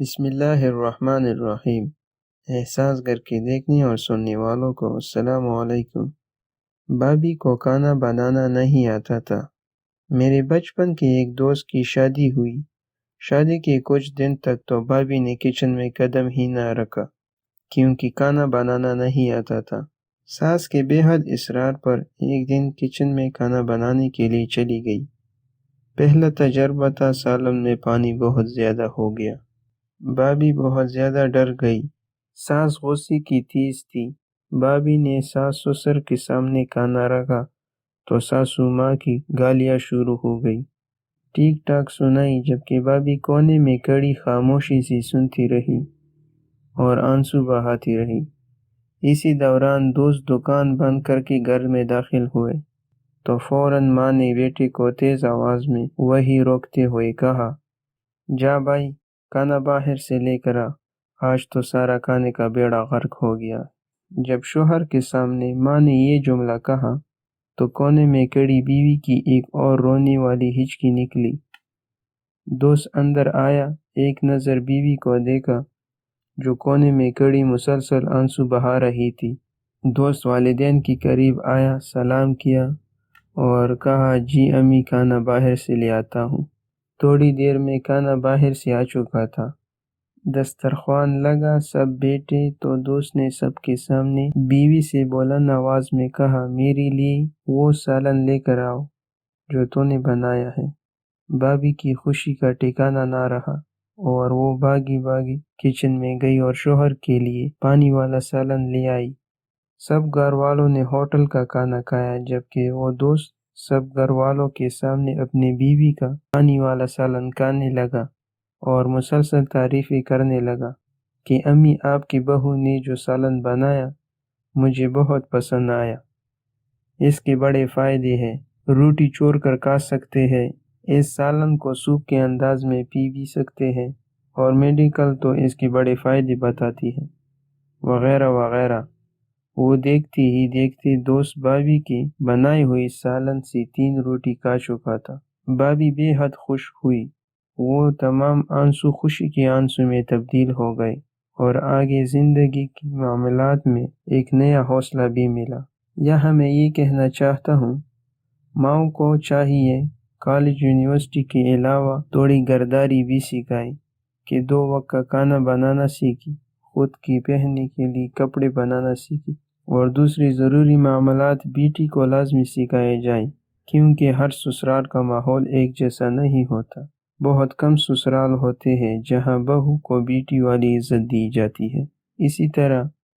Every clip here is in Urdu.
بسم اللہ الرحمن الرحیم۔ احساس گر کے دیکھنے اور سننے والوں کو السلام علیکم۔ بابی کو کھانا بنانا نہیں آتا تھا۔ میرے بچپن کے ایک دوست کی شادی ہوئی۔ شادی کے کچھ دن تک تو بابی نے کچن میں قدم ہی نہ رکھا کیونکہ کھانا بنانا نہیں آتا تھا۔ ساس کے بے حد اصرار پر ایک دن کچن میں کھانا بنانے کے لیے چلی گئی۔ پہلا تجربہ تھا، سالن میں پانی بہت زیادہ ہو گیا۔ بابی بہت زیادہ ڈر گئی۔ ساس غصے کی تیز تھی۔ بابی نے ساس سسر کے سامنے کھانا رکھا تو ساسو ماں کی گالیاں شروع ہو گئی۔ ٹھیک ٹھاک سنائی، جبکہ بابی کونے میں کڑی خاموشی سے سنتی رہی اور آنسو بہاتی رہی۔ اسی دوران دوست دکان بند کر کے گھر میں داخل ہوئے تو فوراً ماں نے بیٹے کو تیز آواز میں وہی روکتے ہوئے کہا، جا بھائی، کھانا باہر سے لے کر آ، آج تو سارا کھانے کا بیڑا غرق ہو گیا۔ جب شوہر کے سامنے ماں نے یہ جملہ کہا تو کونے میں کھڑی بیوی کی ایک اور رونے والی ہچکی نکلی۔ دوست اندر آیا، ایک نظر بیوی کو دیکھا جو کونے میں کھڑی مسلسل آنسو بہا رہی تھی۔ دوست والدین کے قریب آیا، سلام کیا اور کہا، جی امی، کھانا باہر سے لے آتا ہوں۔ تھوڑی دیر میں کھانا باہر سے آ چکا تھا۔ دسترخوان لگا، سب بیٹھے تو دوست نے سب کے سامنے بیوی سے بلند آواز میں کہا، میرے لیے وہ سالن لے کر آؤ جو تو نے بنایا ہے۔ بابی کی خوشی کا ٹھکانہ نہ رہا اور وہ بھاگی کچن میں گئی اور شوہر کے لیے پانی والا سالن لے آئی۔ سب گھر والوں نے ہوٹل کا کھانا کھایا، جبکہ وہ دوست سب گھر والوں کے سامنے اپنی بیوی کا پانی والا سالن کھانے لگا اور مسلسل تعریفیں کرنے لگا کہ امی، آپ کی بہو نے جو سالن بنایا مجھے بہت پسند آیا۔ اس کے بڑے فائدے ہیں، روٹی چور کر کھا سکتے ہیں، اس سالن کو سوپ کے انداز میں پی بھی سکتے ہیں، اور میڈیکل تو اس کے بڑے فائدے بتاتی ہے، وغیرہ وغیرہ۔ وہ دیکھتے ہی دیکھتے دوست بابی کی بنائی ہوئی سالن سے 3 روٹی کھا چکا تھا۔ بابی بے حد خوش ہوئی۔ وہ تمام آنسو خوشی کے آنسو میں تبدیل ہو گئے اور آگے زندگی کے معاملات میں ایک نیا حوصلہ بھی ملا۔ یہاں میں یہ کہنا چاہتا ہوں، ماؤں کو چاہیے کالج یونیورسٹی کے علاوہ تھوڑی گھرداری بھی سکھائیں کہ 2 وقت کا کھانا بنانا سیکھی، خود کی پہننے کے لیے کپڑے بنانا سیکھی اور دوسری ضروری معاملات بیٹی کو لازمی سکھائے جائیں، کیونکہ ہر سسرال کا ماحول ایک جیسا نہیں ہوتا۔ بہت کم سسرال ہوتے ہیں جہاں بہو کو بیٹی والی عزت دی جاتی ہے۔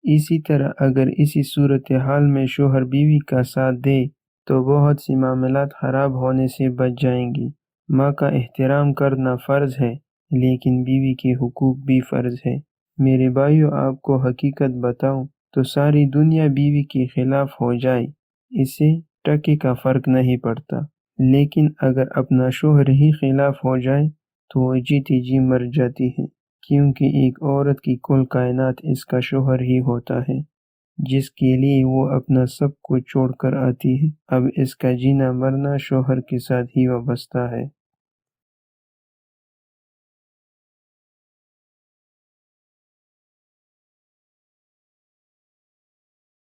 اسی طرح اگر اسی صورتحال میں شوہر بیوی کا ساتھ دے تو بہت سی معاملات خراب ہونے سے بچ جائیں گی۔ ماں کا احترام کرنا فرض ہے، لیکن بیوی کے حقوق بھی فرض ہے۔ میرے بھائیو، آپ کو حقیقت بتاؤں تو ساری دنیا بیوی کے خلاف ہو جائے، اسے ٹکے کا فرق نہیں پڑتا، لیکن اگر اپنا شوہر ہی خلاف ہو جائے تو وہ جیتی جی مر جاتی ہے، کیونکہ ایک عورت کی کل کائنات اس کا شوہر ہی ہوتا ہے، جس کے لیے وہ اپنا سب کچھ چھوڑ کر آتی ہے۔ اب اس کا جینا مرنا شوہر کے ساتھ ہی وابستہ ہے۔